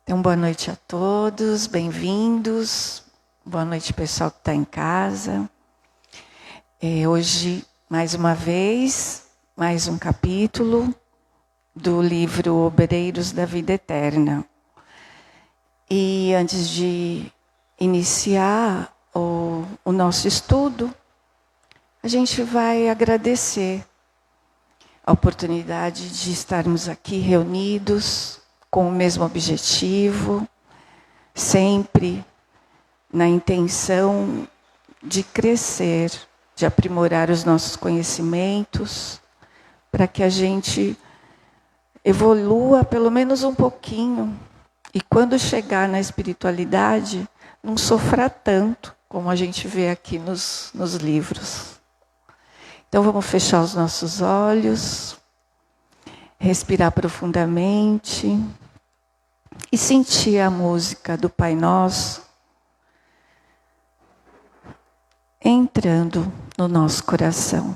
Então, boa noite a todos, bem-vindos. Boa noite, pessoal que está em casa. Hoje, mais uma vez, mais um capítulo do livro Obreiros da Vida Eterna. E antes de iniciar o nosso estudo, a gente vai agradecer a oportunidade de estarmos aqui reunidos com o mesmo objetivo, sempre na intenção de crescer, de aprimorar os nossos conhecimentos, para que a gente evolua pelo menos um pouquinho. E quando chegar na espiritualidade, não sofra tanto, como a gente vê aqui nos livros. Então vamos fechar os nossos olhos, respirar profundamente e sentir a música do Pai Nosso entrando no nosso coração.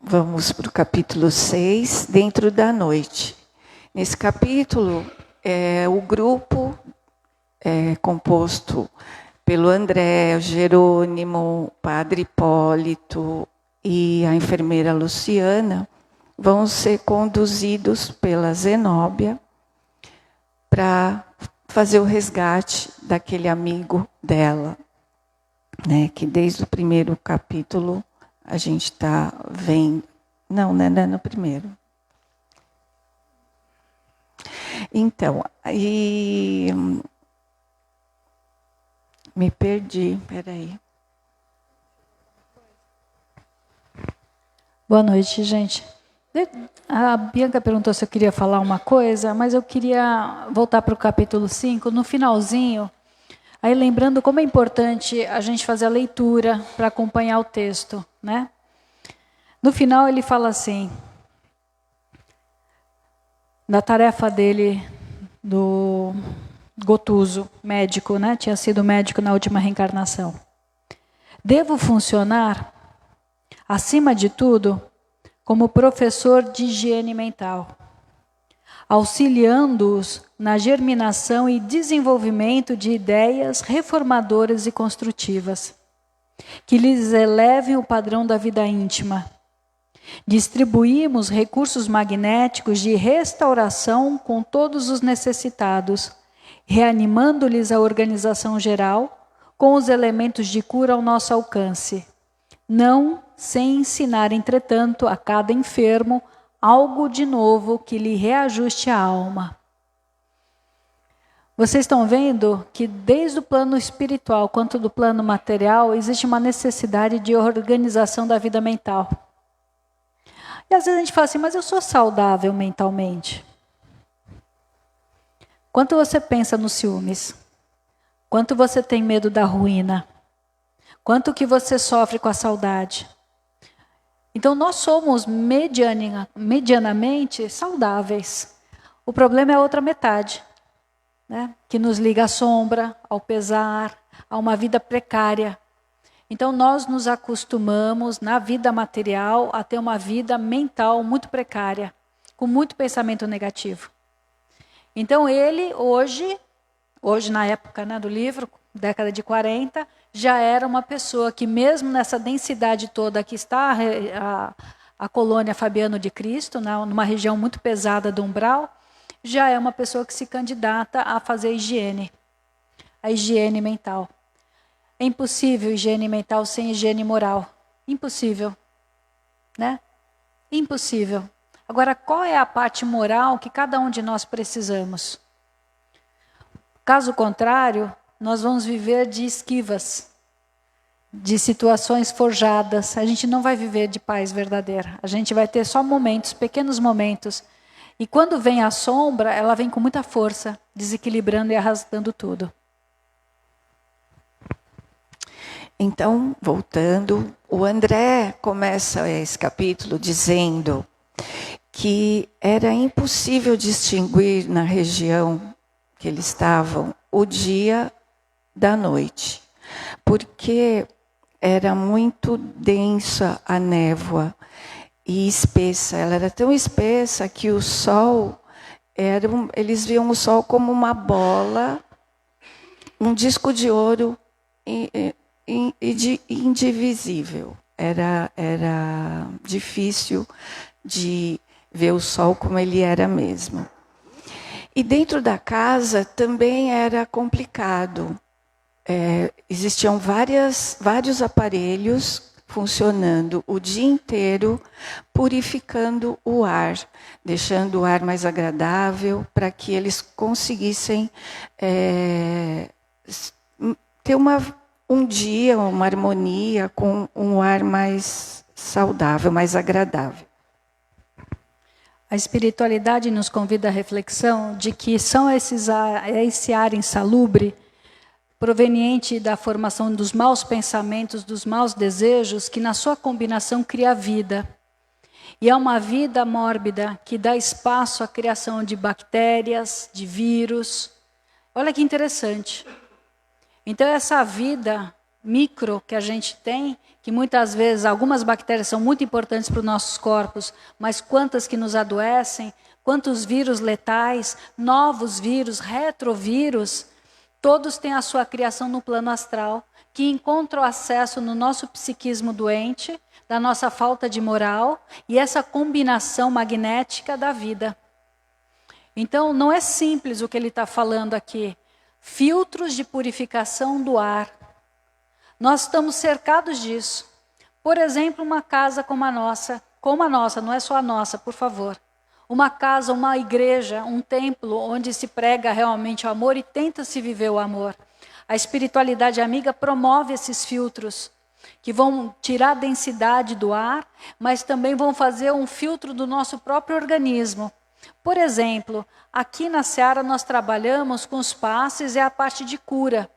Vamos para o capítulo 6, Dentro da Noite. Nesse capítulo, o grupo é composto pelo André, o Jerônimo, o Padre Hipólito e a enfermeira Luciana vão ser conduzidos pela Zenóbia para fazer o resgate daquele amigo dela, né, que desde o primeiro capítulo a gente está vendo. Não é no primeiro. Então, aí me perdi, peraí. Boa noite, gente. A Bianca perguntou se eu queria falar uma coisa, mas eu queria voltar para o capítulo 5, no finalzinho, aí lembrando como é importante a gente fazer a leitura para acompanhar o texto, né? No final ele fala assim, da tarefa dele do Gotuso, médico, né? Tinha sido médico na última reencarnação. Devo funcionar, acima de tudo, como professor de higiene mental, auxiliando-os na germinação e desenvolvimento de ideias reformadoras e construtivas, que lhes elevem o padrão da vida íntima. Distribuímos recursos magnéticos de restauração com todos os necessitados, reanimando-lhes a organização geral com os elementos de cura ao nosso alcance. Não sem ensinar, entretanto, a cada enfermo algo de novo que lhe reajuste a alma. Vocês estão vendo que desde o plano espiritual quanto do plano material existe uma necessidade de organização da vida mental. E às vezes a gente fala assim, mas eu sou saudável mentalmente. Quanto você pensa nos ciúmes? Quanto você tem medo da ruína? Quanto que você sofre com a saudade? Então nós somos medianamente saudáveis. O problema é a outra metade, né? Que nos liga à sombra, ao pesar, a uma vida precária. Então nós nos acostumamos na vida material a ter uma vida mental muito precária, com muito pensamento negativo. Então ele hoje na época, né, do livro, década de 40, já era uma pessoa que mesmo nessa densidade toda que está a colônia Fabiano de Cristo, né, numa região muito pesada do umbral, já é uma pessoa que se candidata a fazer a higiene mental. É impossível higiene mental sem higiene moral. Impossível. Né? Impossível. Agora, qual é a parte moral que cada um de nós precisamos? Caso contrário, nós vamos viver de esquivas, de situações forjadas. A gente não vai viver de paz verdadeira. A gente vai ter só momentos, pequenos momentos. E quando vem a sombra, ela vem com muita força, desequilibrando e arrastando tudo. Então, voltando, o André começa esse capítulo dizendo que era impossível distinguir na região que eles estavam o dia da noite, porque era muito densa a névoa e espessa. Ela era tão espessa que o sol, eles viam o sol como uma bola, um disco de ouro indivisível. Era difícil de ver o sol como ele era mesmo. E dentro da casa também era complicado. Existiam vários aparelhos funcionando o dia inteiro, purificando o ar, deixando o ar mais agradável para que eles conseguissem ter um dia, uma harmonia com um ar mais saudável, mais agradável. A espiritualidade nos convida à reflexão de que são esse ar insalubre, proveniente da formação dos maus pensamentos, dos maus desejos, que na sua combinação cria vida. E é uma vida mórbida que dá espaço à criação de bactérias, de vírus. Olha que interessante. Então essa vida micro que a gente tem, que muitas vezes algumas bactérias são muito importantes para os nossos corpos, mas quantas que nos adoecem, quantos vírus letais, novos vírus, retrovírus, todos têm a sua criação no plano astral, que encontram acesso no nosso psiquismo doente, da nossa falta de moral e essa combinação magnética da vida. Então não é simples o que ele está falando aqui. Filtros de purificação do ar. Nós estamos cercados disso. Por exemplo, uma casa como a nossa, não é só a nossa, por favor. uma casa, uma igreja, um templo onde se prega realmente o amor e tenta-se viver o amor. A espiritualidade amiga promove esses filtros, que vão tirar a densidade do ar, mas também vão fazer um filtro do nosso próprio organismo. Por exemplo, aqui na Seara nós trabalhamos com os passes e a parte de cura.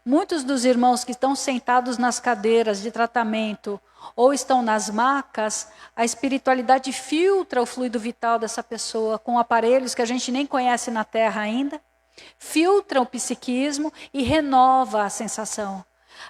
Muitos dos irmãos que estão sentados nas cadeiras de tratamento ou estão nas macas, a espiritualidade filtra o fluido vital dessa pessoa com aparelhos que a gente nem conhece na Terra ainda, filtra o psiquismo e renova a sensação.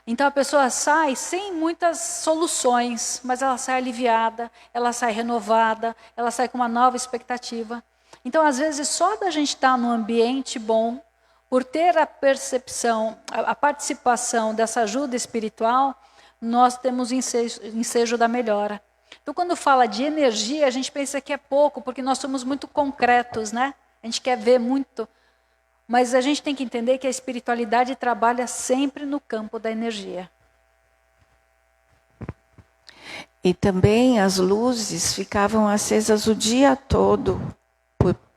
Então a pessoa sai sem muitas soluções, mas ela sai aliviada, ela sai renovada, ela sai com uma nova expectativa. Então às vezes só da gente estar num ambiente bom, por ter a percepção, a participação dessa ajuda espiritual, nós temos ensejo da melhora. Então quando fala de energia, a gente pensa que é pouco, porque nós somos muito concretos, né? A gente quer ver muito. Mas a gente tem que entender que a espiritualidade trabalha sempre no campo da energia. E também as luzes ficavam acesas o dia todo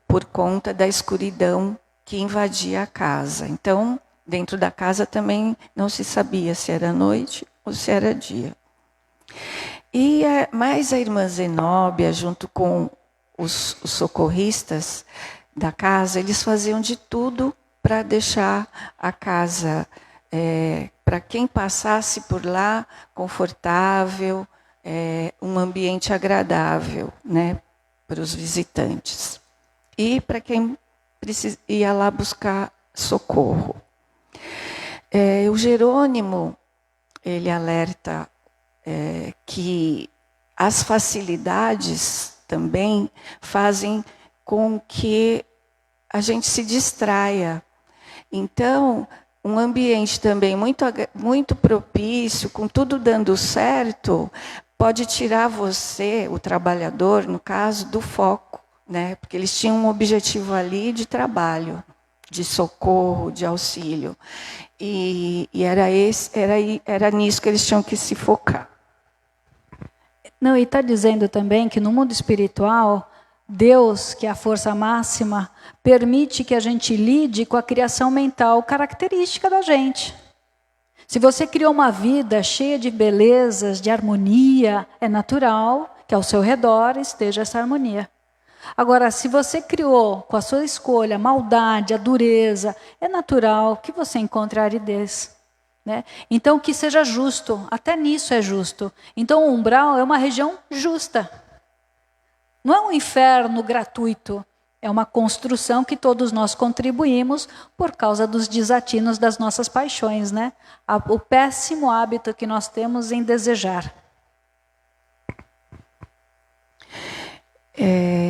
por conta da escuridão que invadia a casa. Então, dentro da casa também não se sabia se era noite ou se era dia. Mais a irmã Zenóbia, junto com os socorristas da casa, eles faziam de tudo para deixar a casa, para quem passasse por lá, confortável, um ambiente agradável, né, para os visitantes. E para quem ia lá buscar socorro. O Jerônimo, ele alerta que as facilidades também fazem com que a gente se distraia. Então, um ambiente também muito propício, com tudo dando certo, pode tirar você, o trabalhador, no caso, do foco, né? Porque eles tinham um objetivo ali de trabalho, de socorro, de auxílio. E era nisso que eles tinham que se focar. Não, e está dizendo também que no mundo espiritual, Deus, que é a força máxima, permite que a gente lide com a criação mental característica da gente. Se você criou uma vida cheia de belezas, de harmonia, é natural que ao seu redor esteja essa harmonia. Agora, se você criou com a sua escolha a maldade, a dureza, é natural que você encontre a aridez. Né? Então, que seja justo, até nisso é justo. Então, o umbral é uma região justa. Não é um inferno gratuito, é uma construção que todos nós contribuímos por causa dos desatinos das nossas paixões, né? O péssimo hábito que nós temos em desejar.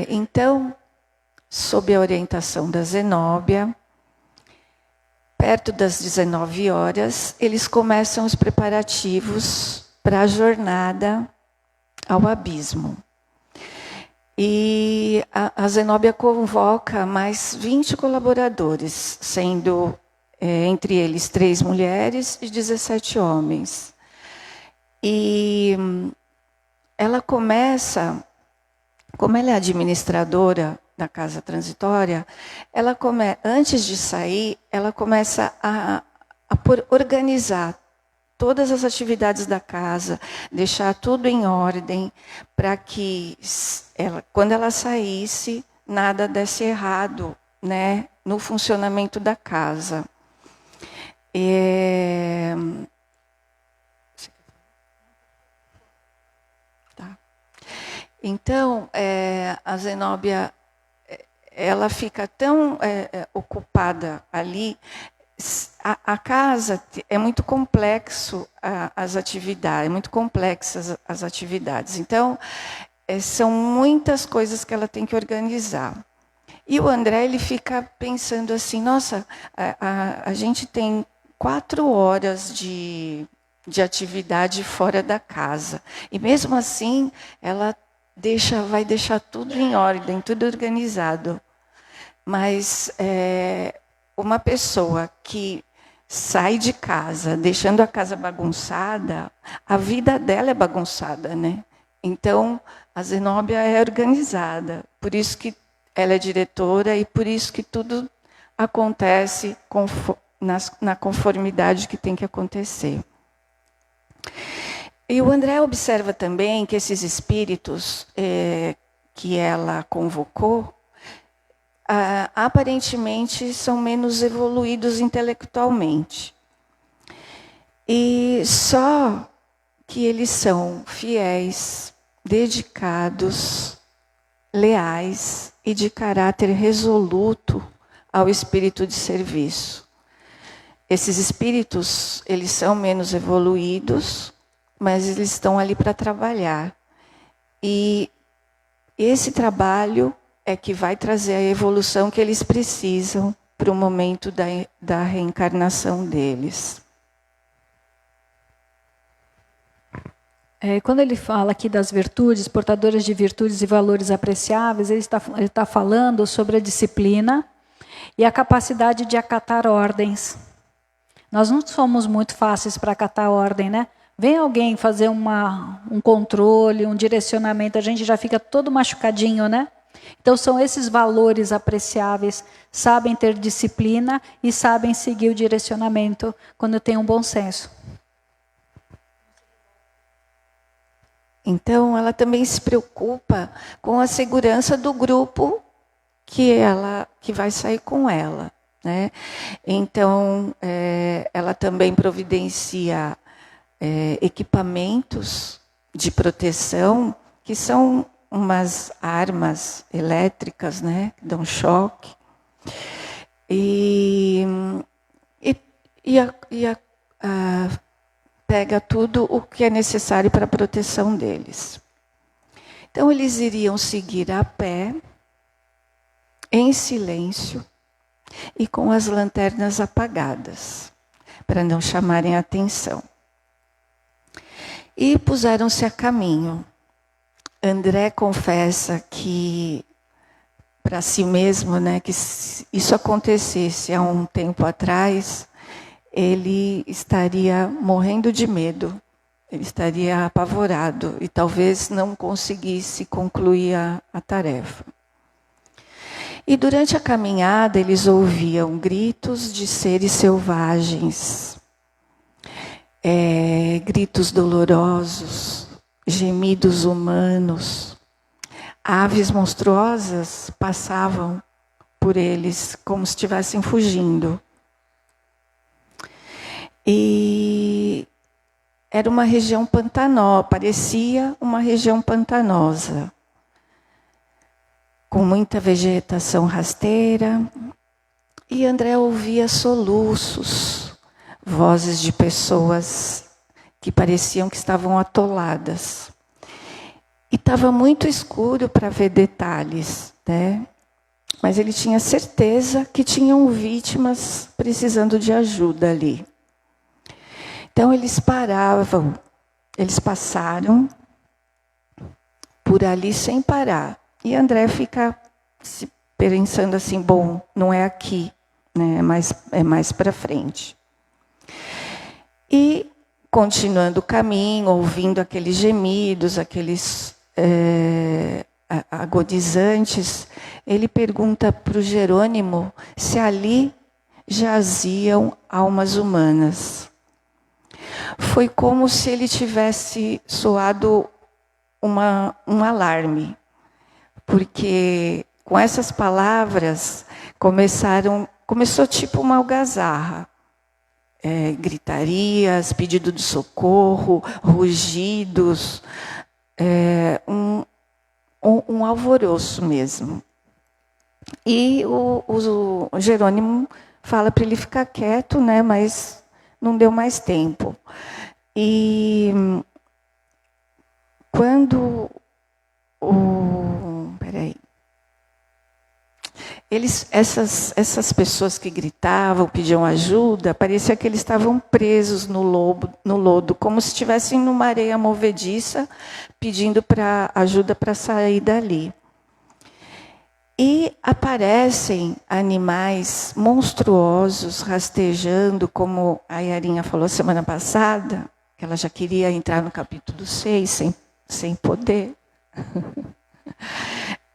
Então, sob a orientação da Zenóbia, perto das 19 horas, eles começam os preparativos para a jornada ao abismo. E a Zenóbia convoca mais 20 colaboradores, sendo entre eles 3 mulheres e 17 homens. E ela começa, como ela é administradora da casa transitória, antes de sair, ela começa a organizar todas as atividades da casa, deixar tudo em ordem, para que quando ela saísse, nada desse errado, né, no funcionamento da casa. Tá. Então, a Zenóbia, ela fica tão ocupada ali. A casa é muito complexo as atividades, é muito complexas as atividades. Então, são muitas coisas que ela tem que organizar. E o André, ele fica pensando assim, nossa, a gente tem 4 horas de atividade fora da casa. E mesmo assim, ela vai deixar tudo em ordem, tudo organizado. Mas uma pessoa que sai de casa, deixando a casa bagunçada, a vida dela é bagunçada, né? Então, a Zenóbia é organizada, por isso que ela é diretora e por isso que tudo acontece na conformidade que tem que acontecer. E o André observa também que esses espíritos que ela convocou, aparentemente são menos evoluídos intelectualmente. E só que eles são fiéis, dedicados, leais e de caráter resoluto ao espírito de serviço. Esses espíritos, eles são menos evoluídos, mas eles estão ali para trabalhar. E esse trabalho é que vai trazer a evolução que eles precisam para o momento da reencarnação deles. Quando ele fala aqui das virtudes, portadoras de virtudes e valores apreciáveis, ele está falando sobre a disciplina e a capacidade de acatar ordens. Nós não somos muito fáceis para acatar ordem, né? Vem alguém fazer um controle, um direcionamento, a gente já fica todo machucadinho, né? Então são esses valores apreciáveis, sabem ter disciplina e sabem seguir o direcionamento quando tem um bom senso. Então, ela também se preocupa com a segurança do grupo que vai sair com ela, né? Então, ela também providencia equipamentos de proteção, que são umas armas elétricas, né? Que dão choque. Pega tudo o que é necessário para a proteção deles. Então, eles iriam seguir a pé, em silêncio e com as lanternas apagadas, para não chamarem a atenção. E puseram-se a caminho. André confessa que, para si mesmo, né, que se isso acontecesse há um tempo atrás, ele estaria morrendo de medo, ele estaria apavorado e talvez não conseguisse concluir a tarefa. E durante a caminhada eles ouviam gritos de seres selvagens, gritos dolorosos, gemidos humanos. Aves monstruosas passavam por eles como se estivessem fugindo. E era uma região pantanosa, parecia uma região pantanosa, com muita vegetação rasteira. E André ouvia soluços, vozes de pessoas que pareciam que estavam atoladas. E estava muito escuro para ver detalhes, né? Mas ele tinha certeza que tinham vítimas precisando de ajuda ali. Então eles paravam, eles passaram por ali sem parar. E André fica pensando assim, bom, não é aqui, né? É mais para frente. E continuando o caminho, ouvindo aqueles gemidos, aqueles agonizantes, ele pergunta para o Jerônimo se ali jaziam almas humanas. Foi como se ele tivesse soado um alarme, porque com essas palavras começou tipo uma algazarra. Gritarias, pedido de socorro, rugidos, um alvoroço mesmo. E o Jerônimo fala para ele ficar quieto, né, mas não deu mais tempo. E quando essas pessoas que gritavam, pediam ajuda, parecia que eles estavam presos no lodo, como se estivessem numa areia movediça, pedindo ajuda para sair dali. E aparecem animais monstruosos rastejando, como a Yarinha falou semana passada, que ela já queria entrar no capítulo 6, sem poder.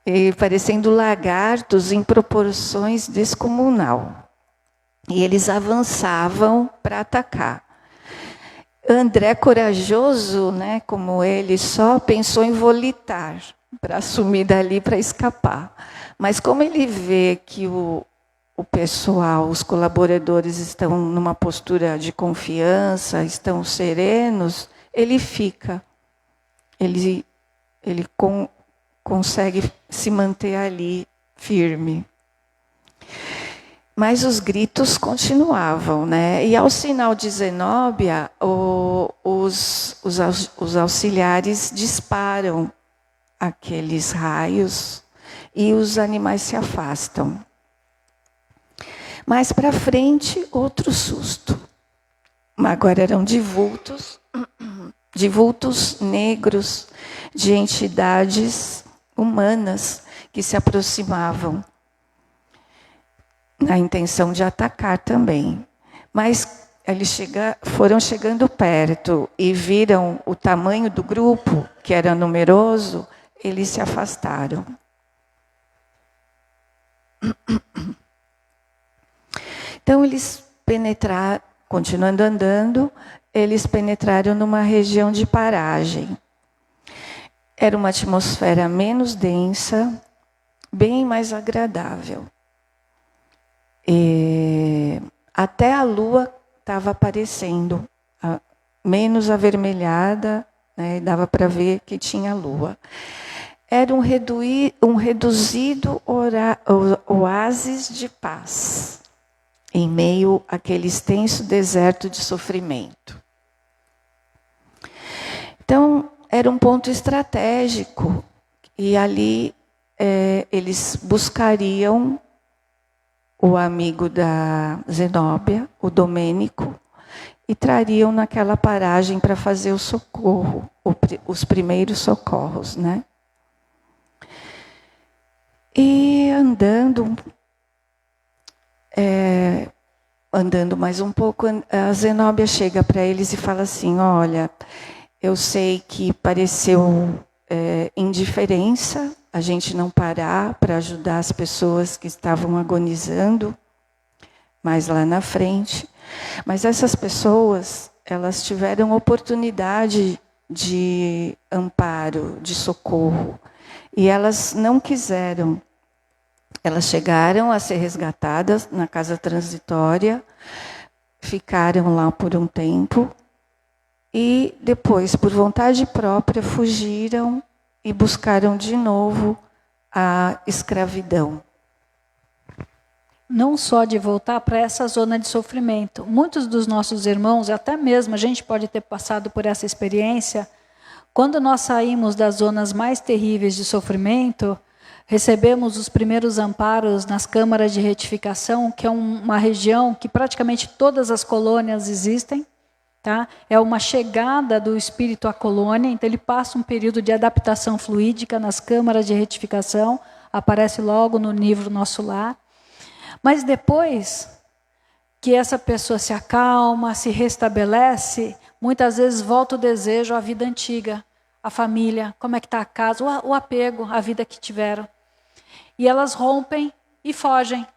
E parecendo lagartos em proporções descomunal. E eles avançavam para atacar. André, corajoso, né, como ele, só pensou em volitar para sumir dali, para escapar. Mas como ele vê que o pessoal, os colaboradores estão numa postura de confiança, estão serenos, ele fica. Ele consegue se manter ali firme. Mas os continuavam, né? E ao sinal de Zenóbia, os auxiliares disparam aqueles raios e os animais se afastam. Mais para frente, outro susto. Agora eram de vultos negros, de entidades humanas que se aproximavam na intenção de atacar também. Mas eles foram chegando perto e viram o tamanho do grupo, que era numeroso, eles se afastaram. Então eles penetraram, continuando andando, eles penetraram numa região de paragem. Era uma atmosfera menos densa, bem mais agradável. Até a lua estava aparecendo, menos avermelhada, né, dava para ver que tinha lua. Era um reduzido oásis de paz, em meio àquele extenso deserto de sofrimento. Então, era um ponto estratégico, e ali eles buscariam o amigo da Zenóbia, o Domênico, e trariam naquela paragem para fazer o socorro, os primeiros socorros, né? E andando mais um pouco, a Zenóbia chega para eles e fala assim: olha, eu sei que pareceu indiferença a gente não parar para ajudar as pessoas que estavam agonizando mais lá na frente. Mas essas pessoas, elas tiveram oportunidade de amparo, de socorro. E elas não quiseram. Elas chegaram a ser resgatadas na casa transitória, ficaram lá por um tempo e depois, por vontade própria, fugiram e buscaram de novo a escravidão. Não só de voltar para essa zona de sofrimento. Muitos dos nossos irmãos, até mesmo a gente pode ter passado por essa experiência, quando nós saímos das zonas mais terríveis de sofrimento, recebemos os primeiros amparos nas câmaras de retificação, que é uma região que praticamente todas as colônias existem. Tá? É uma chegada do espírito à colônia, então ele passa um período de adaptação fluídica nas câmaras de retificação, aparece logo no livro Nosso Lar. Mas depois que essa pessoa se acalma, se restabelece, muitas vezes volta o desejo à vida antiga, à família, como é que está a casa, o apego à vida que tiveram. E elas rompem e fogem.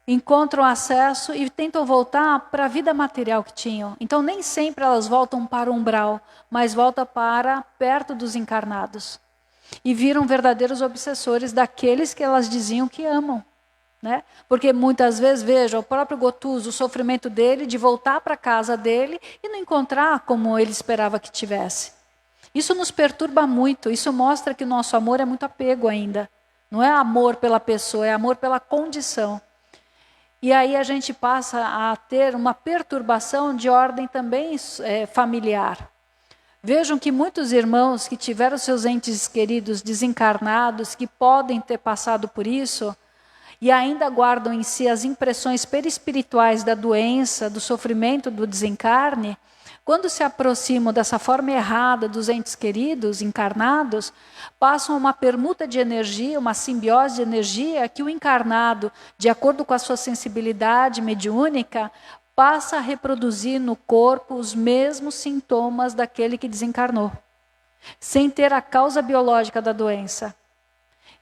Encontram acesso e tentam voltar para a vida material que tinham. Então, nem sempre elas voltam para o umbral, mas voltam para perto dos encarnados. E viram verdadeiros obsessores daqueles que elas diziam que amam. Né? Porque muitas vezes, veja, o próprio Gotuso, o sofrimento dele de voltar para a casa dele e não encontrar como ele esperava que tivesse. Isso nos perturba muito, isso mostra que o nosso amor é muito apego ainda. Não é amor pela pessoa, é amor pela condição. E aí a gente passa a ter uma perturbação de ordem também familiar. Vejam que muitos irmãos que tiveram seus entes queridos desencarnados, que podem ter passado por isso, e ainda guardam em si as impressões perispirituais da doença, do sofrimento, do desencarne, quando se aproximam dessa forma errada dos entes queridos, encarnados, passam uma permuta de energia, uma simbiose de energia, que o encarnado, de acordo com a sua sensibilidade mediúnica, passa a reproduzir no corpo os mesmos sintomas daquele que desencarnou. sem ter a causa biológica da doença.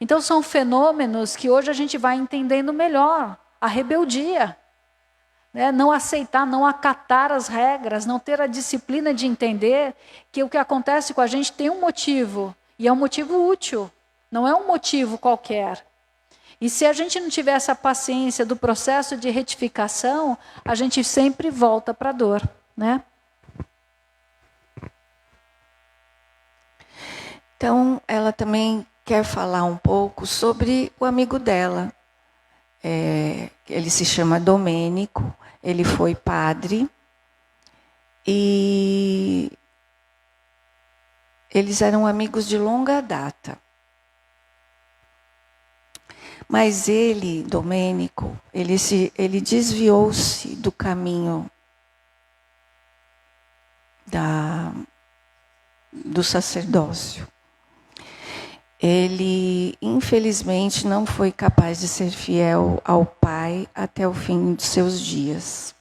Então são fenômenos que hoje a gente vai entendendo melhor. A rebeldia, né? Não aceitar, não acatar as regras, não ter a disciplina de entender que o que acontece com a gente tem um motivo, e é um motivo útil, não é um motivo qualquer. E se a gente não tiver essa paciência do processo de retificação, a gente sempre volta para a dor, né? Então, ela também quer falar um pouco sobre o amigo dela. Ele se chama Domênico, ele foi padre e eles eram amigos de longa data. Mas ele, Domênico, ele desviou-se do caminho do sacerdócio. Ele, infelizmente, não foi capaz de ser fiel ao pai até o fim de seus dias.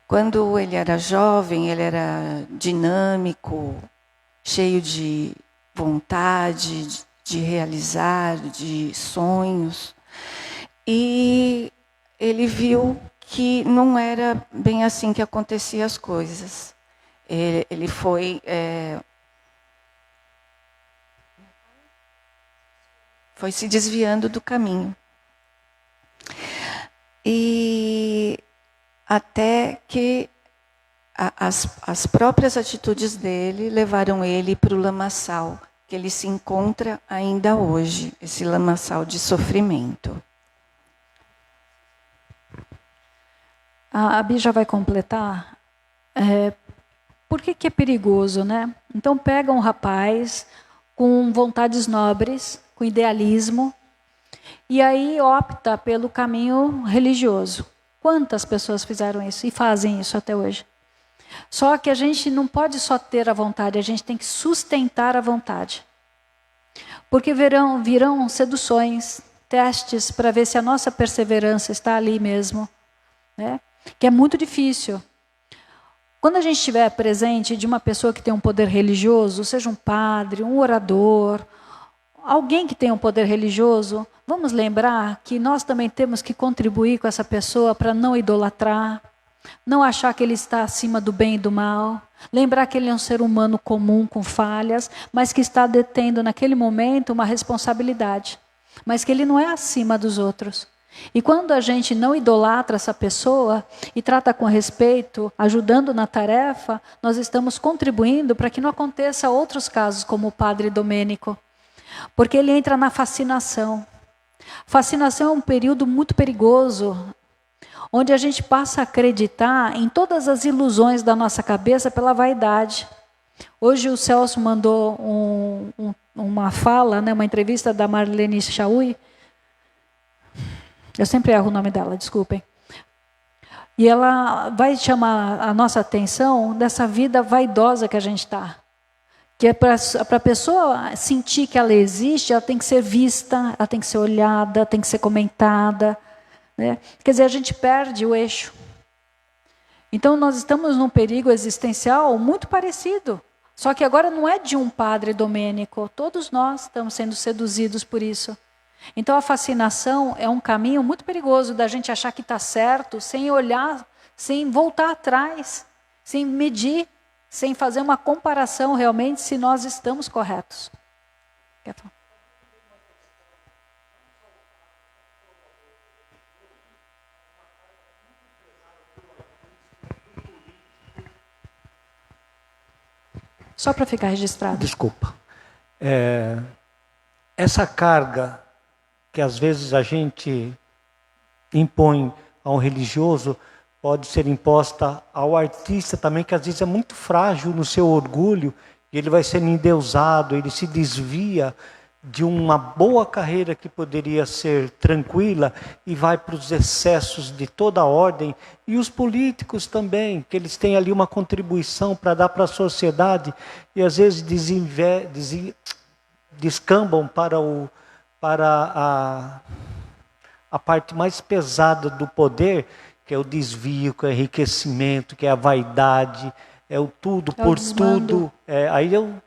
Quando ele era jovem, ele era dinâmico, cheio de vontade de realizar, de sonhos. E ele viu que não era bem assim que aconteciam as coisas. Ele foi se desviando do caminho. E até que as próprias atitudes dele levaram ele para o lamaçal, que ele se encontra ainda hoje, esse lamaçal de sofrimento. A Bi já vai completar. Por que é perigoso, né? Então pega um rapaz com vontades nobres, com idealismo, e aí opta pelo caminho religioso. Quantas pessoas fizeram isso e fazem isso até hoje? Só que a gente não pode só ter a vontade, a gente tem que sustentar a vontade. Porque virão seduções, testes para ver se a nossa perseverança está ali mesmo, né? Que é muito difícil. Quando a gente estiver presente de uma pessoa que tem um poder religioso, seja um padre, um orador, alguém que tem um poder religioso, vamos lembrar que nós também temos que contribuir com essa pessoa para não idolatrar, não achar que ele está acima do bem e do mal, lembrar que ele é um ser humano comum com falhas, mas que está detendo naquele momento uma responsabilidade, mas que ele não é acima dos outros. E quando a gente não idolatra essa pessoa e trata com respeito, ajudando na tarefa, nós estamos contribuindo para que não aconteça outros casos como o padre Domênico. Porque ele entra na fascinação. Fascinação é um período muito perigoso, onde a gente passa a acreditar em todas as ilusões da nossa cabeça pela vaidade. Hoje o Celso mandou uma fala, né, uma entrevista da Marlene Chauí. Eu sempre erro o nome dela, desculpem. E ela vai chamar a nossa atenção dessa vida vaidosa que a gente está. Que é para a pessoa sentir que ela existe, ela tem que ser vista, ela tem que ser olhada, tem que ser comentada, né? Quer dizer, a gente perde o eixo. Então nós estamos num perigo existencial muito parecido. Só que agora não é de um padre Domênico, todos nós estamos sendo seduzidos por isso. Então a fascinação é um caminho muito perigoso da gente achar que está certo, sem olhar, sem voltar atrás, sem medir, sem fazer uma comparação realmente se nós estamos corretos. Quer falar? Só para ficar registrado. Desculpa. Essa carga que às vezes a gente impõe a um religioso pode ser imposta ao artista também, que às vezes é muito frágil no seu orgulho, e ele vai sendo endeusado, ele se desvia de uma boa carreira que poderia ser tranquila e vai para os excessos de toda a ordem. E os políticos também, que eles têm ali uma contribuição para dar para a sociedade e às vezes descambam para a parte mais pesada do poder, que é o desvio, que é o enriquecimento, que é a vaidade, é o tudo por tudo.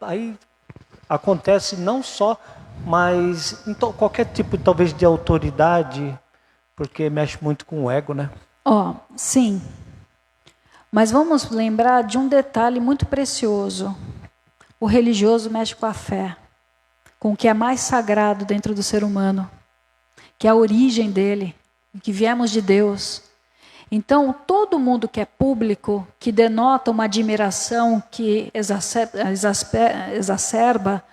Aí acontece não só, mas em qualquer tipo, talvez, de autoridade, porque mexe muito com o ego, né? Sim. Mas vamos lembrar de um detalhe muito precioso. O religioso mexe com a fé, com o que é mais sagrado dentro do ser humano, que é a origem dele, que viemos de Deus. Então, todo mundo que é público, que denota uma admiração que exacerba,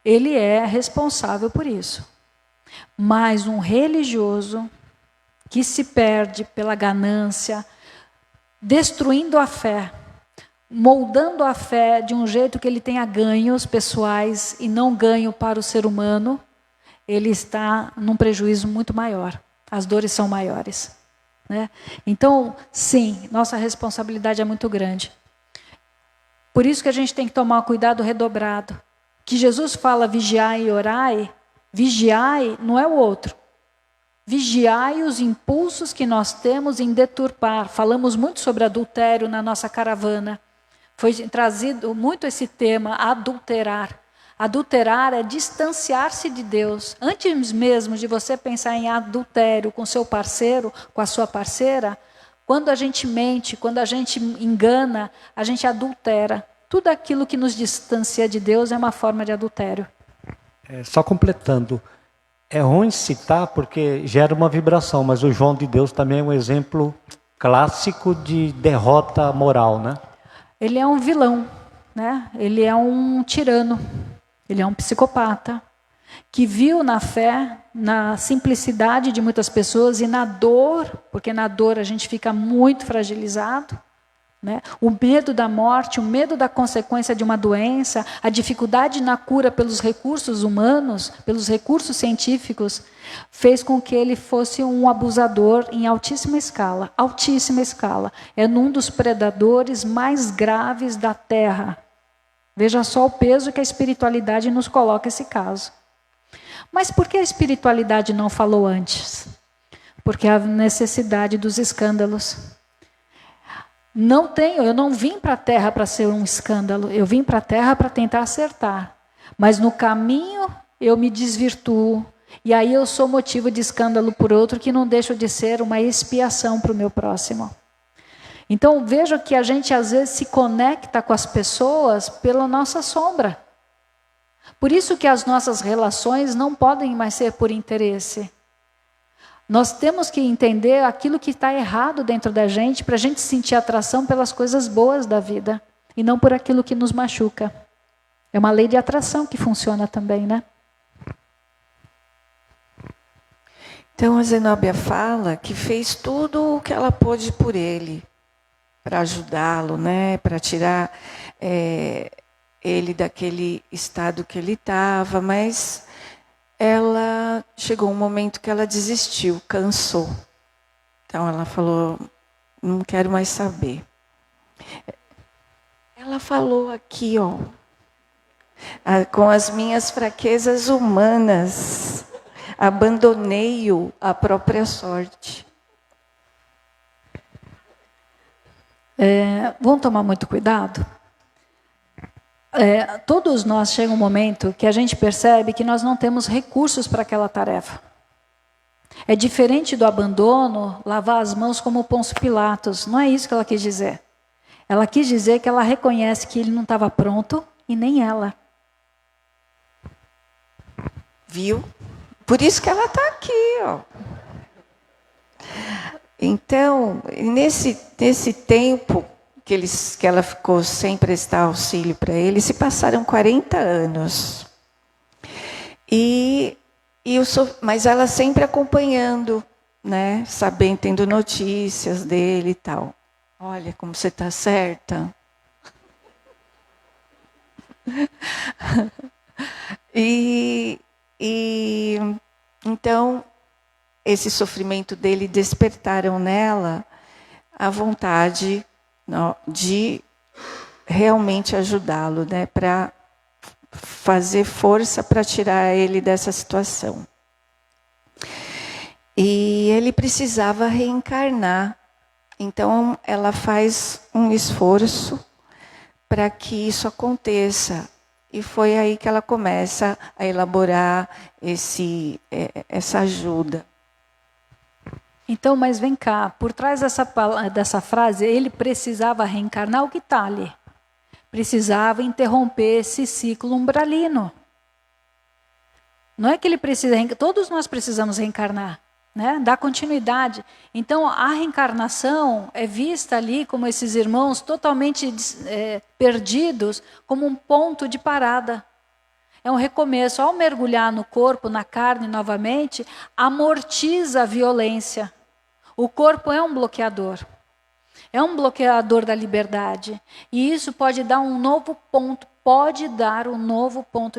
ele é responsável por isso. Mas um religioso que se perde pela ganância, destruindo a fé, moldando a fé de um jeito que ele tenha ganhos pessoais e não ganho para o ser humano, ele está num prejuízo muito maior. As dores são maiores, né? Então, sim, nossa responsabilidade é muito grande. Por isso que a gente tem que tomar cuidado redobrado. Que Jesus fala vigiai e orai, vigiai não é o outro. Vigiai os impulsos que nós temos em deturpar. Falamos muito sobre adultério na nossa caravana. Foi trazido muito esse tema, adulterar. Adulterar é distanciar-se de Deus. Antes mesmo de você pensar em adultério com seu parceiro, com a sua parceira, quando a gente mente, quando a gente engana, a gente adultera. Tudo aquilo que nos distancia de Deus é uma forma de adultério. Só completando, é ruim citar porque gera uma vibração, mas o João de Deus também é um exemplo clássico de derrota moral, né? Ele é um vilão, né? Ele é um tirano, ele é um psicopata, que viu na fé, na simplicidade de muitas pessoas e na dor, porque na dor a gente fica muito fragilizado, né? O medo da morte, o medo da consequência de uma doença, a dificuldade na cura pelos recursos humanos, pelos recursos científicos, fez com que ele fosse um abusador em altíssima escala. Altíssima escala. É um dos predadores mais graves da Terra. Veja só o peso que a espiritualidade nos coloca nesse caso. Mas por que a espiritualidade não falou antes? Porque a necessidade dos escândalos. Eu não vim para a Terra para ser um escândalo, eu vim para a Terra para tentar acertar. Mas no caminho eu me desvirtuo, e aí eu sou motivo de escândalo por outro, que não deixa de ser uma expiação para o meu próximo. Então veja que a gente às vezes se conecta com as pessoas pela nossa sombra. Por isso que as nossas relações não podem mais ser por interesse. Nós temos que entender aquilo que está errado dentro da gente para a gente sentir atração pelas coisas boas da vida e não por aquilo que nos machuca. É uma lei de atração que funciona também, né? Então a Zenóbia fala que fez tudo o que ela pôde por ele, para ajudá-lo, né? Para tirar ele daquele estado que ele estava, mas ela chegou um momento que ela desistiu, cansou. Então ela falou, não quero mais saber. Ela falou aqui, com as minhas fraquezas humanas, abandonei-o à própria sorte. Vamos tomar muito cuidado? Todos nós chega um momento que a gente percebe que nós não temos recursos para aquela tarefa. É diferente do abandono, lavar as mãos como Pôncio Pilatos. Não é isso que ela quis dizer. Ela quis dizer que ela reconhece que ele não estava pronto e nem ela. Viu? Por isso que ela está aqui, Então, nesse tempo que ela ficou sem prestar auxílio para ele, se passaram 40 anos. Mas ela sempre acompanhando, né? Sabendo, tendo notícias dele e tal. Olha como você está certa. Então, esse sofrimento dele despertaram nela a vontade de realmente ajudá-lo, né, para fazer força para tirar ele dessa situação. E ele precisava reencarnar. Então, ela faz um esforço para que isso aconteça. E foi aí que ela começa a elaborar essa ajuda. Então, mas vem cá, por trás dessa frase, ele precisava reencarnar o que está ali. Precisava interromper esse ciclo umbralino. Não é que ele precisa, todos nós precisamos reencarnar, né? Dar continuidade. Então, a reencarnação é vista ali como esses irmãos totalmente perdidos, como um ponto de parada. É um recomeço. Ao mergulhar no corpo, na carne novamente, amortiza a violência. O corpo é um bloqueador. É um bloqueador da liberdade. E isso pode dar um novo ponto,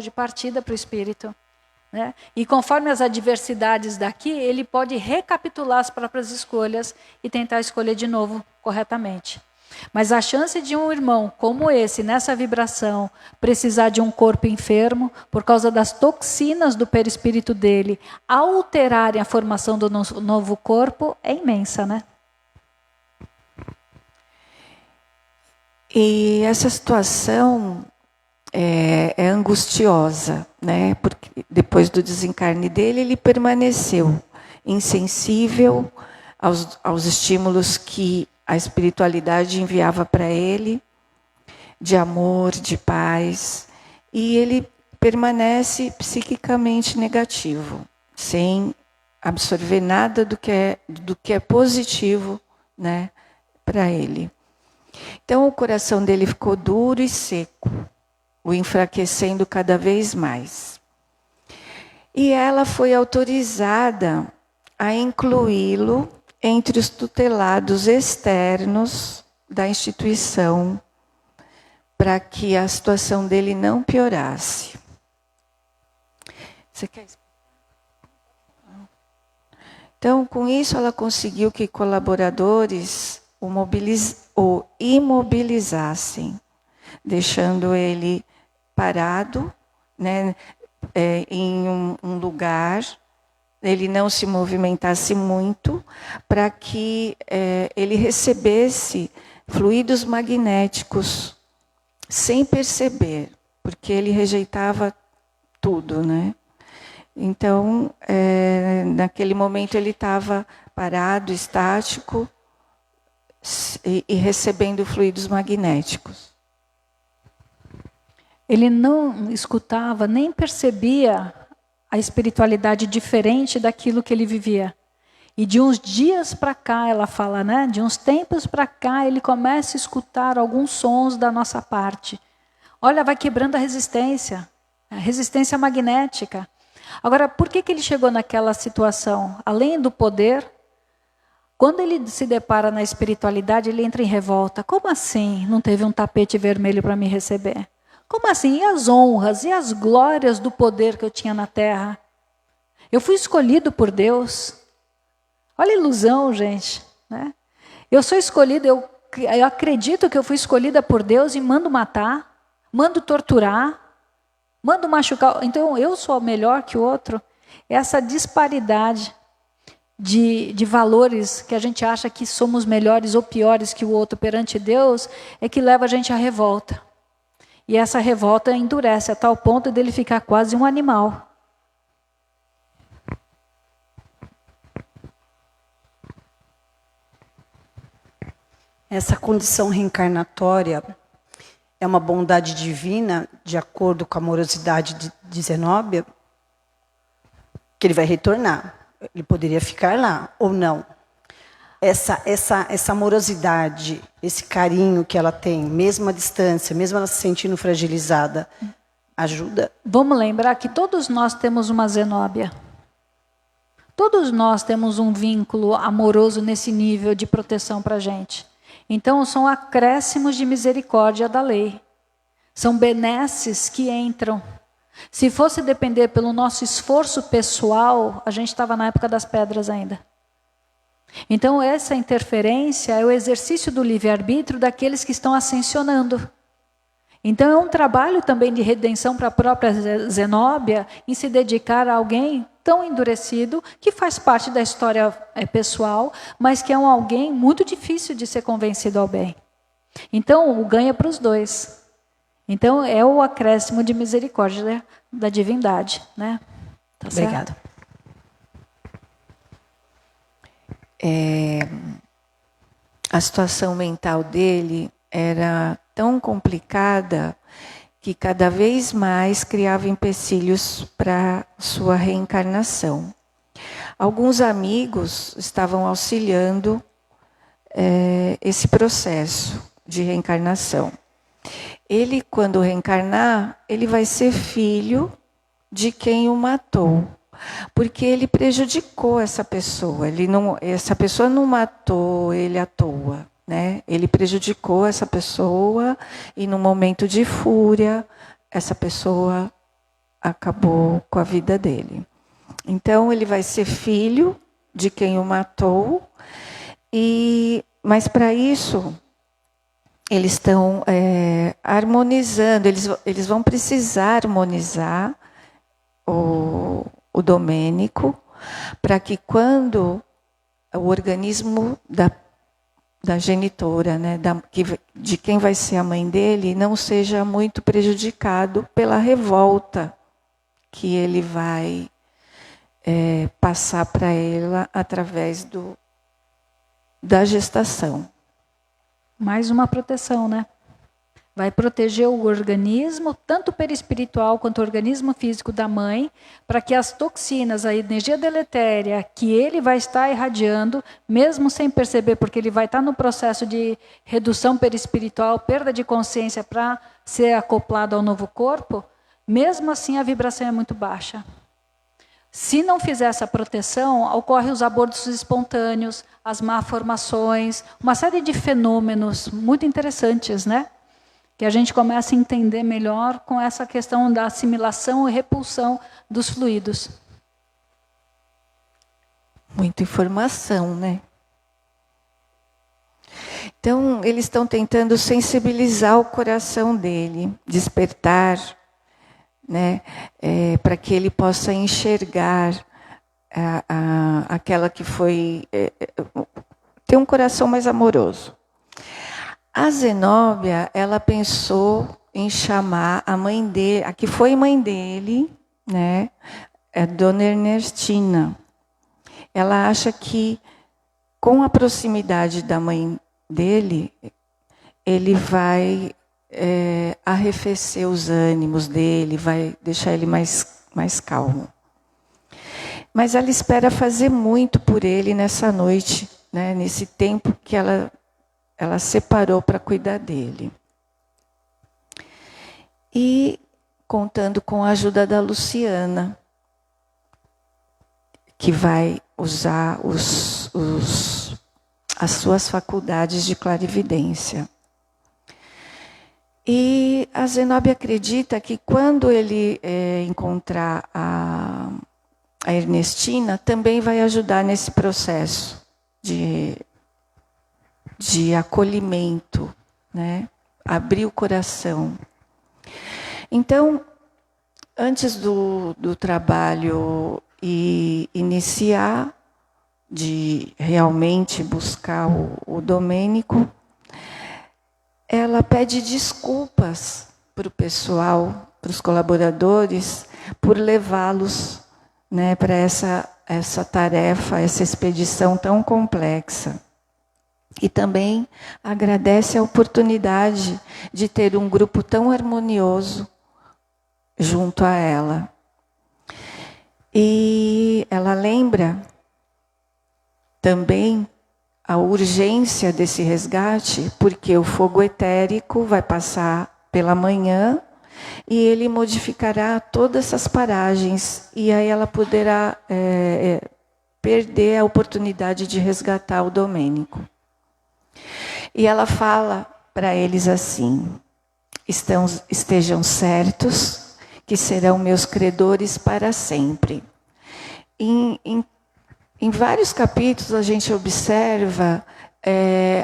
de partida para o espírito. Né? E conforme as adversidades daqui, ele pode recapitular as próprias escolhas e tentar escolher de novo corretamente. Mas a chance de um irmão como esse, nessa vibração, precisar de um corpo enfermo, por causa das toxinas do perispírito dele, alterarem a formação do novo corpo, é imensa, né? E essa situação é angustiosa, né? Porque depois do desencarne dele, ele permaneceu insensível aos estímulos que a espiritualidade enviava para ele, de amor, de paz, e ele permanece psiquicamente negativo, sem absorver nada do que é positivo, né, para ele. Então o coração dele ficou duro e seco, o enfraquecendo cada vez mais. E ela foi autorizada a incluí-lo entre os tutelados externos da instituição, para que a situação dele não piorasse. Você quer explicar? Então, com isso, ela conseguiu que colaboradores o imobilizassem, deixando ele parado, né, em um lugar. Ele não se movimentasse muito, para que ele recebesse fluidos magnéticos, sem perceber, porque ele rejeitava tudo, né? Então, naquele momento ele estava parado, estático, e recebendo fluidos magnéticos. Ele não escutava, nem percebia a espiritualidade diferente daquilo que ele vivia. E de uns dias para cá, ela fala, né? De uns tempos para cá, ele começa a escutar alguns sons da nossa parte. Olha, vai quebrando a resistência magnética. Agora, por que ele chegou naquela situação? Além do poder, quando ele se depara na espiritualidade, ele entra em revolta. Como assim não teve um tapete vermelho para me receber? Como assim? E as honras, e as glórias do poder que eu tinha na terra? Eu fui escolhido por Deus. Olha a ilusão, gente. Né? Eu sou escolhida, eu acredito que eu fui escolhida por Deus e mando matar, mando torturar, mando machucar. Então eu sou melhor que o outro. Essa disparidade de valores que a gente acha que somos melhores ou piores que o outro perante Deus é que leva a gente à revolta. E essa revolta endurece a tal ponto dele ficar quase um animal. Essa condição reencarnatória é uma bondade divina, de acordo com a amorosidade de Zenóbia, que ele vai retornar. Ele poderia ficar lá, ou não. Essa amorosidade, esse carinho que ela tem, mesmo à distância, mesmo ela se sentindo fragilizada, ajuda? Vamos lembrar que todos nós temos uma Zenóbia. Todos nós temos um vínculo amoroso nesse nível de proteção para a gente. Então, são acréscimos de misericórdia da lei. São benesses que entram. Se fosse depender pelo nosso esforço pessoal, a gente estava na época das pedras ainda. Então, essa interferência é o exercício do livre-arbítrio daqueles que estão ascensionando. Então, é um trabalho também de redenção para a própria Zenóbia em se dedicar a alguém tão endurecido, que faz parte da história pessoal, mas que é alguém muito difícil de ser convencido ao bem. Então, o ganho é para os dois. Então, é o acréscimo de misericórdia da divindade, né? Tá certo? Obrigada. A situação mental dele era tão complicada que cada vez mais criava empecilhos para sua reencarnação. Alguns amigos estavam auxiliando esse processo de reencarnação. Ele, quando reencarnar, ele vai ser filho de quem o matou, porque ele prejudicou essa pessoa. Essa pessoa não matou ele à toa, né? Ele prejudicou essa pessoa e, num momento de fúria, essa pessoa acabou com a vida dele. Então, ele vai ser filho de quem o matou, mas para isso eles estão harmonizando, eles vão precisar harmonizar o Domênico, para que quando o organismo da genitora, né, de quem vai ser a mãe dele, não seja muito prejudicado pela revolta que ele vai passar para ela através da gestação. Mais uma proteção, né? Vai proteger o organismo, tanto perispiritual quanto o organismo físico da mãe, para que as toxinas, a energia deletéria que ele vai estar irradiando, mesmo sem perceber, porque ele vai estar no processo de redução perispiritual, perda de consciência para ser acoplado ao novo corpo, mesmo assim a vibração é muito baixa. Se não fizer essa proteção, ocorrem os abortos espontâneos, as malformações, uma série de fenômenos muito interessantes, né? Que a gente começa a entender melhor com essa questão da assimilação e repulsão dos fluidos. Muita informação, né? Então, eles estão tentando sensibilizar o coração dele, despertar, né, para que ele possa enxergar aquela que foi... ter um coração mais amoroso. A Zenóbia, ela pensou em chamar a mãe dele, a que foi mãe dele, né, a Dona Ernestina. Ela acha que, com a proximidade da mãe dele, ele vai arrefecer os ânimos dele, vai deixar ele mais calmo. Mas ela espera fazer muito por ele nessa noite, né, nesse tempo que ela separou para cuidar dele. E contando com a ajuda da Luciana, que vai usar as suas faculdades de clarividência. E a Zenóbia acredita que quando ele encontrar a Ernestina, também vai ajudar nesse processo de acolhimento, né? Abrir o coração. Então, antes do trabalho iniciar, de realmente buscar o Domênico, ela pede desculpas para o pessoal, para os colaboradores, por levá-los, né, para essa tarefa, essa expedição tão complexa. E também agradece a oportunidade de ter um grupo tão harmonioso junto a ela. E ela lembra também a urgência desse resgate, porque o fogo etérico vai passar pela manhã e ele modificará todas essas paragens, e aí ela poderá perder a oportunidade de resgatar o Domênico. E ela fala para eles assim: estejam certos que serão meus credores para sempre. Em vários capítulos a gente observa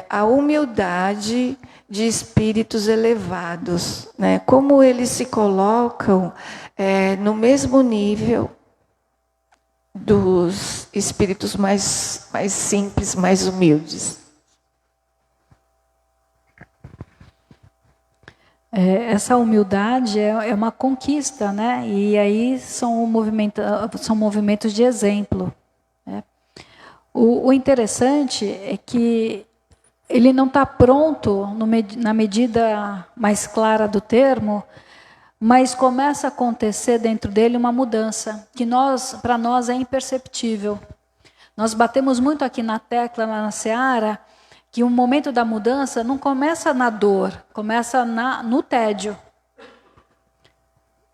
a humildade de espíritos elevados, né? Como eles se colocam no mesmo nível dos espíritos mais simples, mais humildes. essa humildade é uma conquista, né? E aí são movimentos de exemplo. Né? O interessante é que ele não está pronto na medida mais clara do termo, mas começa a acontecer dentro dele uma mudança que para nós é imperceptível. Nós batemos muito aqui na tecla, lá na Seara, que o momento da mudança não começa na dor, começa no tédio.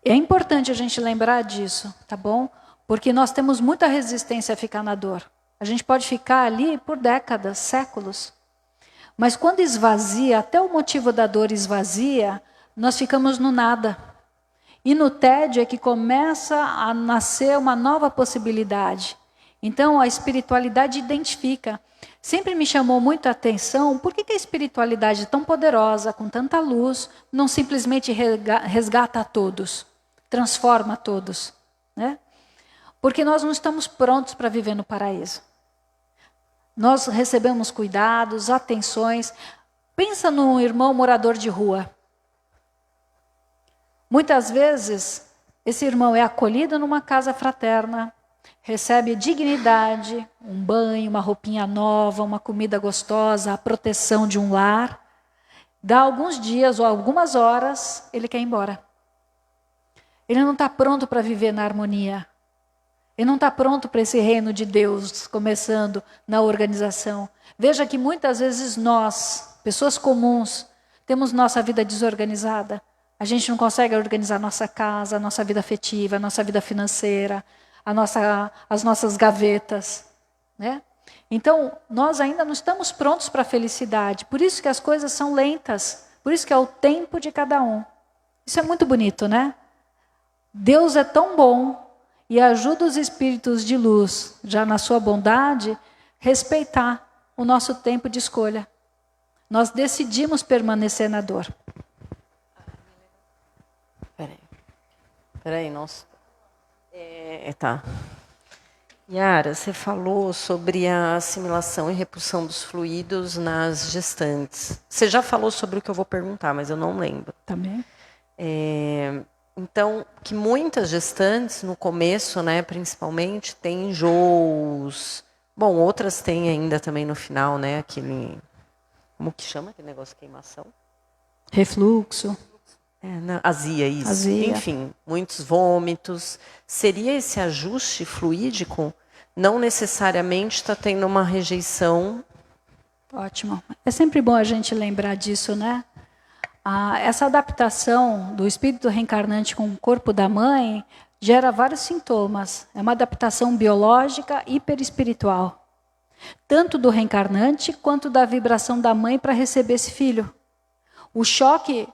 É importante a gente lembrar disso, tá bom? Porque nós temos muita resistência a ficar na dor. A gente pode ficar ali por décadas, séculos. Mas quando esvazia, até o motivo da dor esvazia, nós ficamos no nada. E no tédio é que começa a nascer uma nova possibilidade. Então a espiritualidade identifica. Sempre me chamou muito a atenção por que a espiritualidade tão poderosa, com tanta luz, não simplesmente resgata a todos, transforma a todos. Né? Porque nós não estamos prontos para viver no paraíso. Nós recebemos cuidados, atenções. Pensa num irmão morador de rua. Muitas vezes, esse irmão é acolhido numa casa fraterna, recebe dignidade, um banho, uma roupinha nova, uma comida gostosa, a proteção de um lar. Dá alguns dias ou algumas horas, ele quer ir embora. Ele não está pronto para viver na harmonia. Ele não está pronto para esse reino de Deus começando na organização. Veja que muitas vezes nós, pessoas comuns, temos nossa vida desorganizada. A gente não consegue organizar nossa casa, nossa vida afetiva, nossa vida financeira, as nossas gavetas. Né? Então, nós ainda não estamos prontos para a felicidade. Por isso que as coisas são lentas. Por isso que é o tempo de cada um. Isso é muito bonito, né? Deus é tão bom e ajuda os espíritos de luz, já na sua bondade, respeitar o nosso tempo de escolha. Nós decidimos permanecer na dor. Peraí, nossa. Tá. Yara, você falou sobre a assimilação e repulsão dos fluidos nas gestantes. Você já falou sobre o que eu vou perguntar, mas eu não lembro. Também. Então, que muitas gestantes, no começo, né, principalmente, têm enjoos. Bom, outras têm ainda também no final, né, aquele... Como que chama aquele negócio de queimação? Refluxo. Azia, isso. Azia. Enfim, muitos vômitos. Seria esse ajuste fluídico? Não necessariamente está tendo uma rejeição. Ótimo. É sempre bom a gente lembrar disso, né? Essa adaptação do espírito reencarnante com o corpo da mãe gera vários sintomas. É uma adaptação biológica e perispiritual. Tanto do reencarnante quanto da vibração da mãe para receber esse filho. O choque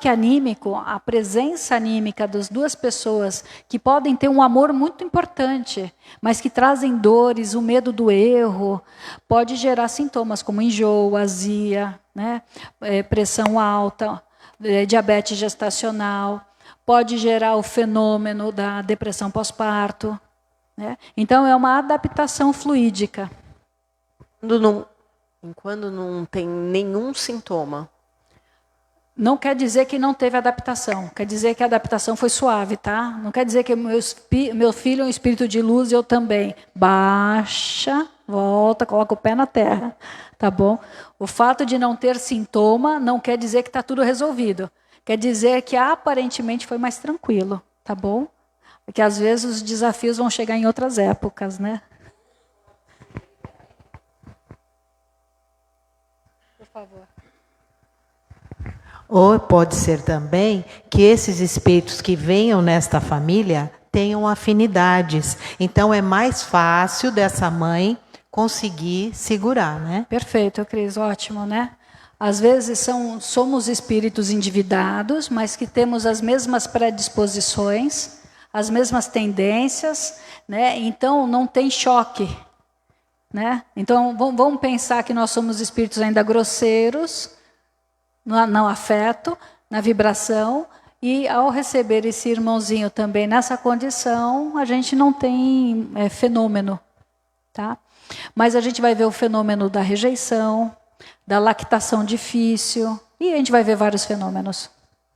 anímico, a presença anímica das duas pessoas que podem ter um amor muito importante, mas que trazem dores, o medo do erro, pode gerar sintomas como enjoo, azia, né? Pressão alta, diabetes gestacional, pode gerar o fenômeno da depressão pós-parto. Né? Então, é uma adaptação fluídica. Quando não tem nenhum sintoma. Não quer dizer que não teve adaptação. Quer dizer que a adaptação foi suave, tá? Não quer dizer que meu filho é um espírito de luz e eu também. Baixa, volta, coloca o pé na terra, tá bom? O fato de não ter sintoma não quer dizer que está tudo resolvido. Quer dizer que aparentemente foi mais tranquilo, tá bom? Porque às vezes os desafios vão chegar em outras épocas, né? Por favor. Ou pode ser também que esses espíritos que venham nesta família tenham afinidades. Então é mais fácil dessa mãe conseguir segurar, né? Perfeito, Cris, ótimo, né? Às vezes somos espíritos endividados, mas que temos as mesmas predisposições, as mesmas tendências, né? Então não tem choque. Né? Então vamos pensar que nós somos espíritos ainda grosseiros, no afeto, na vibração, e ao receber esse irmãozinho também nessa condição, a gente não tem fenômeno. Tá? Mas a gente vai ver o fenômeno da rejeição, da lactação difícil, e a gente vai ver vários fenômenos.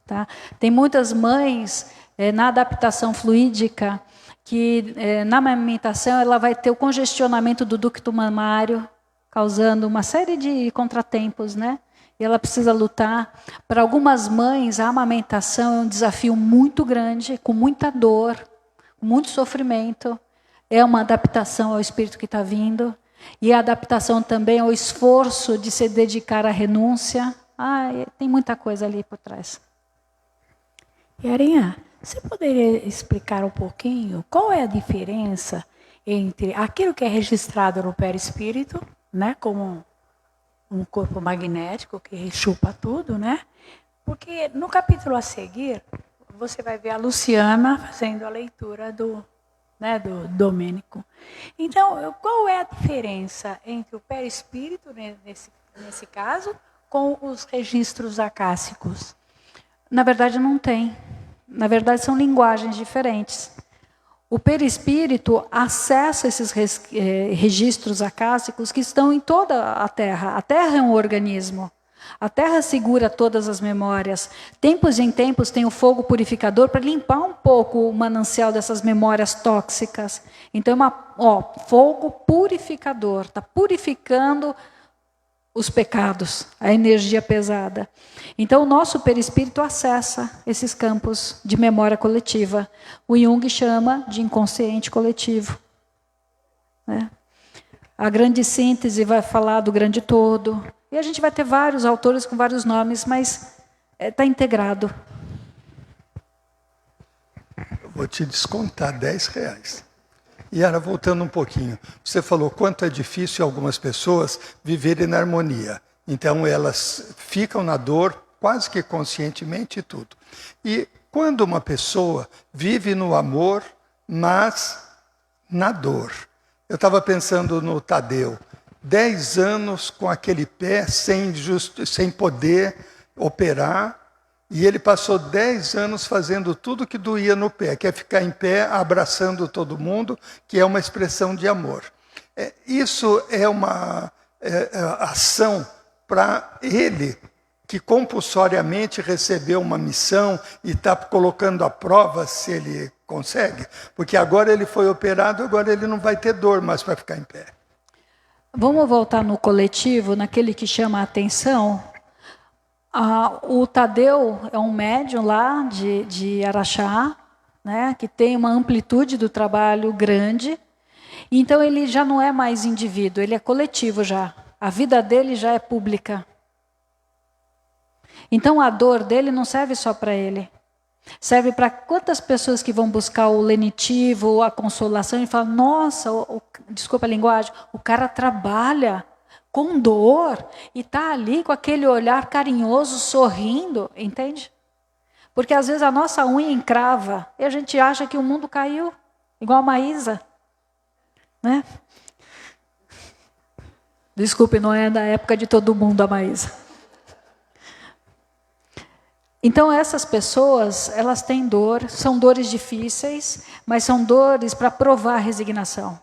Tá? Tem muitas mães na adaptação fluídica que na amamentação ela vai ter o congestionamento do ducto mamário, causando uma série de contratempos, né? E ela precisa lutar. Para algumas mães, a amamentação é um desafio muito grande, com muita dor, com muito sofrimento. É uma adaptação ao espírito que está vindo. E a adaptação também ao esforço de se dedicar à renúncia. Tem muita coisa ali por trás. Yarinha, você poderia explicar um pouquinho qual é a diferença entre aquilo que é registrado no perispírito, né, como um corpo magnético que chupa tudo, né? Porque no capítulo a seguir, você vai ver a Luciana fazendo a leitura do Domênico. Então, qual é a diferença entre o perispírito, nesse caso, com os registros acássicos? Na verdade, não tem. Na verdade, são linguagens diferentes. O perispírito acessa esses registros acássicos que estão em toda a Terra. A Terra é um organismo. A Terra segura todas as memórias. Tempos em tempos tem o fogo purificador para limpar um pouco o manancial dessas memórias tóxicas. Então, fogo purificador. Está purificando os pecados, a energia pesada. Então, o nosso perispírito acessa esses campos de memória coletiva. O Jung chama de inconsciente coletivo. Né? A grande síntese vai falar do grande todo. E a gente vai ter vários autores com vários nomes, mas está integrado. Eu vou te descontar R$10. Yara, voltando um pouquinho, você falou quanto é difícil algumas pessoas viverem na harmonia. Então, elas ficam na dor quase que conscientemente e tudo. E quando uma pessoa vive no amor, mas na dor. Eu estava pensando no Tadeu, 10 anos com aquele pé sem poder operar, e ele passou 10 anos fazendo tudo que doía no pé, que é ficar em pé, abraçando todo mundo, que é uma expressão de amor. Isso é uma ação para ele, que compulsoriamente recebeu uma missão e está colocando à prova se ele consegue. Porque agora ele foi operado, agora ele não vai ter dor mais para ficar em pé. Vamos voltar no coletivo, naquele que chama a atenção. O Tadeu é um médium lá de Araxá, né, que tem uma amplitude do trabalho grande. Então ele já não é mais indivíduo, ele é coletivo já. A vida dele já é pública. Então a dor dele não serve só para ele. Serve para quantas pessoas que vão buscar o lenitivo, a consolação, e falam, nossa, desculpa a linguagem, o cara trabalha com dor e está ali com aquele olhar carinhoso, sorrindo, entende? Porque às vezes a nossa unha encrava e a gente acha que o mundo caiu, igual a Maísa. Né? Desculpe, não é da época de todo mundo a Maísa. Então essas pessoas, elas têm dor, são dores difíceis, mas são dores para provar a resignação.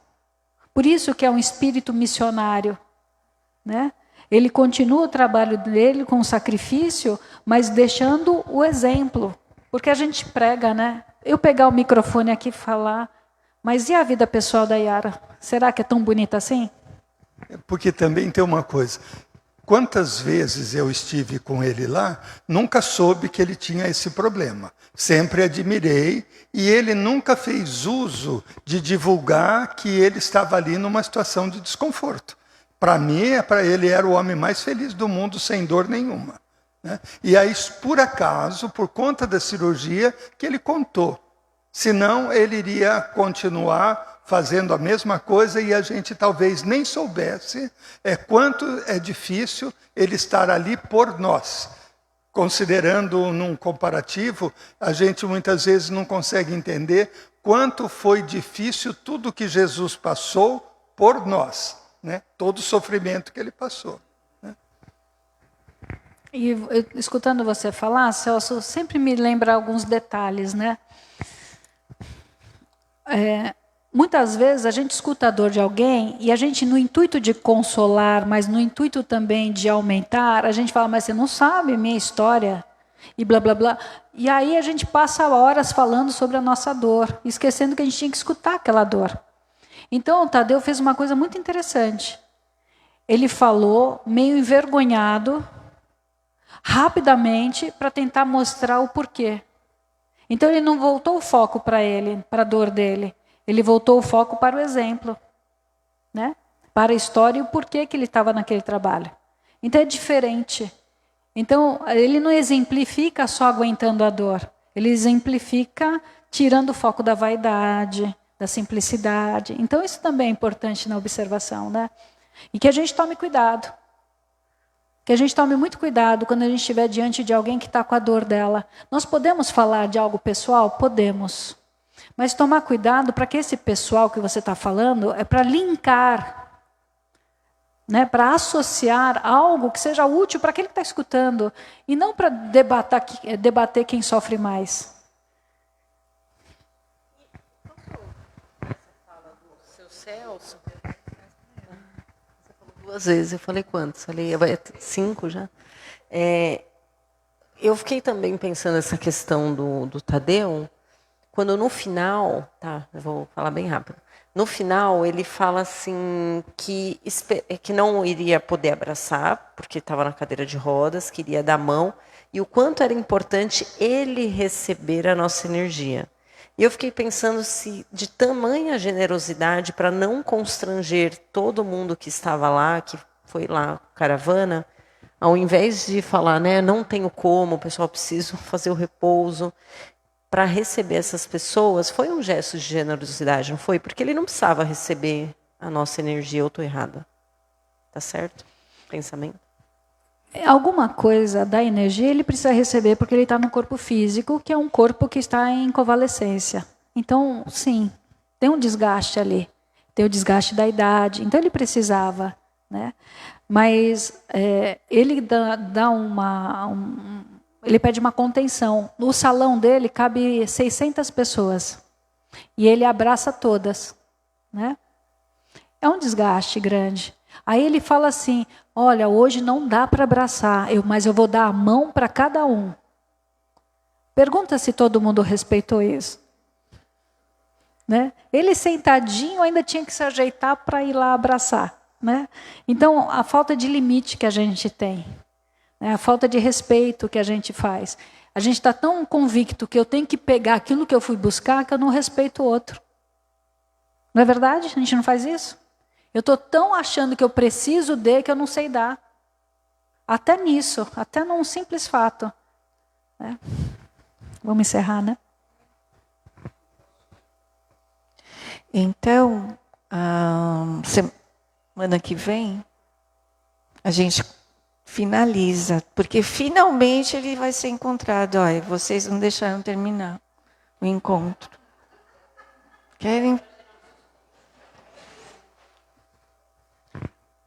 Por isso que é um espírito missionário. Né? Ele continua o trabalho dele com sacrifício, mas deixando o exemplo. Porque a gente prega, né? Eu pegar o microfone aqui e falar, mas e a vida pessoal da Yara? Será que é tão bonita assim? Porque também tem uma coisa. Quantas vezes eu estive com ele lá, nunca soube que ele tinha esse problema. Sempre admirei, e ele nunca fez uso de divulgar que ele estava ali numa situação de desconforto. Para mim, ele era o homem mais feliz do mundo, sem dor nenhuma. Né? E aí, por acaso, por conta da cirurgia, que ele contou. Senão, ele iria continuar fazendo a mesma coisa e a gente talvez nem soubesse quanto é difícil ele estar ali por nós. Considerando num comparativo, a gente muitas vezes não consegue entender quanto foi difícil tudo que Jesus passou por nós. Né? Todo o sofrimento que ele passou. Né? E escutando você falar, Celso, sempre me lembra alguns detalhes, né? Muitas vezes a gente escuta a dor de alguém e a gente, no intuito de consolar, mas no intuito também de aumentar, a gente fala, mas você não sabe a minha história. e blá, blá, blá. E aí a gente passa horas falando sobre a nossa dor, esquecendo que a gente tinha que escutar aquela dor. Então, o Tadeu fez uma coisa muito interessante. Ele falou, meio envergonhado, rapidamente, para tentar mostrar o porquê. Então, ele não voltou o foco para ele, para a dor dele. Ele voltou o foco para o exemplo, né? Para a história e o porquê que ele estava naquele trabalho. Então, é diferente. Então, ele não exemplifica só aguentando a dor. Ele exemplifica tirando o foco da vaidade, da simplicidade. Então, isso também é importante na observação, né? E que a gente tome cuidado. Que a gente tome muito cuidado quando a gente estiver diante de alguém que está com a dor dela. Nós podemos falar de algo pessoal? Podemos. Mas tomar cuidado para que esse pessoal que você está falando é para linkar, né, para associar algo que seja útil para aquele que está escutando. E não para debater quem sofre mais. Seu Celso, você falou 2 vezes, eu falei quantos? Falei 5 já. Eu fiquei também pensando nessa questão do Tadeu, quando no final, tá, eu vou falar bem rápido, no final ele fala assim que não iria poder abraçar, porque estava na cadeira de rodas, queria dar a mão, e o quanto era importante ele receber a nossa energia. E eu fiquei pensando se de tamanha generosidade para não constranger todo mundo que estava lá, que foi lá, caravana, ao invés de falar, né, não tenho como, pessoal, preciso fazer o repouso, para receber essas pessoas, foi um gesto de generosidade, não foi? Porque ele não precisava receber a nossa energia, eu estou errada. Tá certo? Pensamento? Alguma coisa da energia ele precisa receber porque ele está no corpo físico, que é um corpo que está em convalescência. Então, sim, tem um desgaste ali. Tem o desgaste da idade. Então, ele precisava, né? Mas ele ele pede uma contenção. No salão dele cabe 600 pessoas. E ele abraça todas, né? É um desgaste grande. Aí ele fala assim, olha, hoje não dá para abraçar, mas eu vou dar a mão para cada um. Pergunta se todo mundo respeitou isso. Né? Ele sentadinho ainda tinha que se ajeitar para ir lá abraçar. Né? Então, a falta de limite que a gente tem, né? A falta de respeito que a gente faz. A gente está tão convicto que eu tenho que pegar aquilo que eu fui buscar que eu não respeito o outro. Não é verdade? A gente não faz isso? Eu estou tão achando que eu preciso que eu não sei dar. Até nisso, até num simples fato. Né? Vamos encerrar, né? Então, semana que vem, a gente finaliza, porque finalmente ele vai ser encontrado. Olha, vocês não deixaram terminar o encontro. Querem?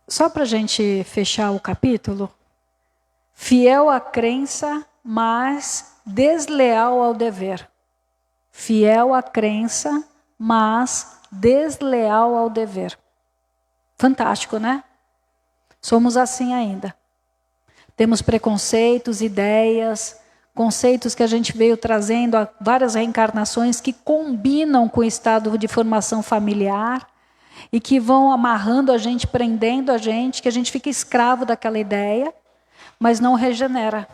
Só para a gente fechar o capítulo, fiel à crença, mas desleal ao dever. Fiel à crença, mas desleal ao dever. Fantástico, né? Somos assim ainda. Temos preconceitos, ideias, conceitos que a gente veio trazendo a várias reencarnações que combinam com o estado de formação familiar, e que vão amarrando a gente, prendendo a gente, que a gente fica escravo daquela ideia, mas não regenera.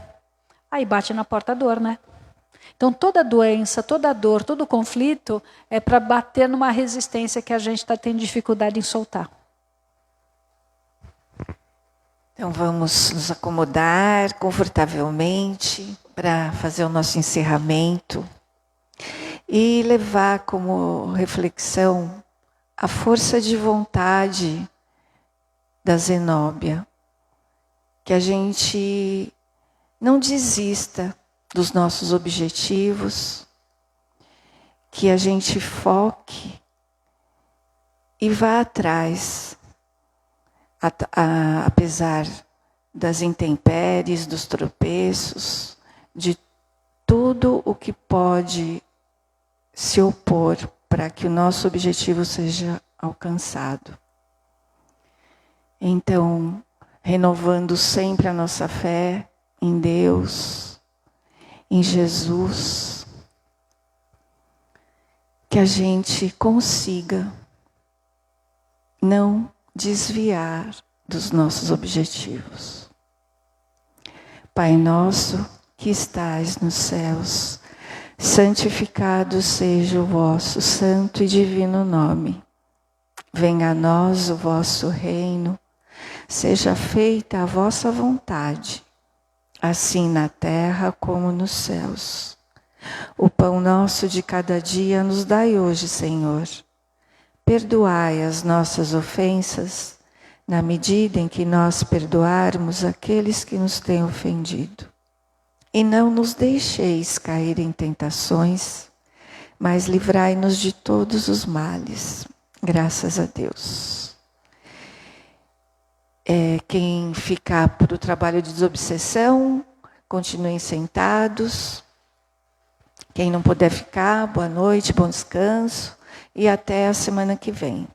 Aí bate na porta a dor, né? Então toda doença, toda dor, todo conflito é para bater numa resistência que a gente está tendo dificuldade em soltar. Então vamos nos acomodar confortavelmente para fazer o nosso encerramento e levar como reflexão a força de vontade da Zenóbia, que a gente não desista dos nossos objetivos, que a gente foque e vá atrás, apesar das intempéries, dos tropeços, de tudo o que pode se opor para que o nosso objetivo seja alcançado. Então, renovando sempre a nossa fé em Deus, em Jesus, que a gente consiga não desviar dos nossos objetivos. Pai nosso que estais nos céus, santificado seja o vosso santo e divino nome. Venha a nós o vosso reino, seja feita a vossa vontade, assim na terra como nos céus. O pão nosso de cada dia nos dai hoje, Senhor. Perdoai as nossas ofensas, na medida em que nós perdoarmos aqueles que nos têm ofendido. E não nos deixeis cair em tentações, mas livrai-nos de todos os males. Graças a Deus. Quem ficar para o trabalho de desobsessão, continuem sentados. Quem não puder ficar, boa noite, bom descanso e até a semana que vem.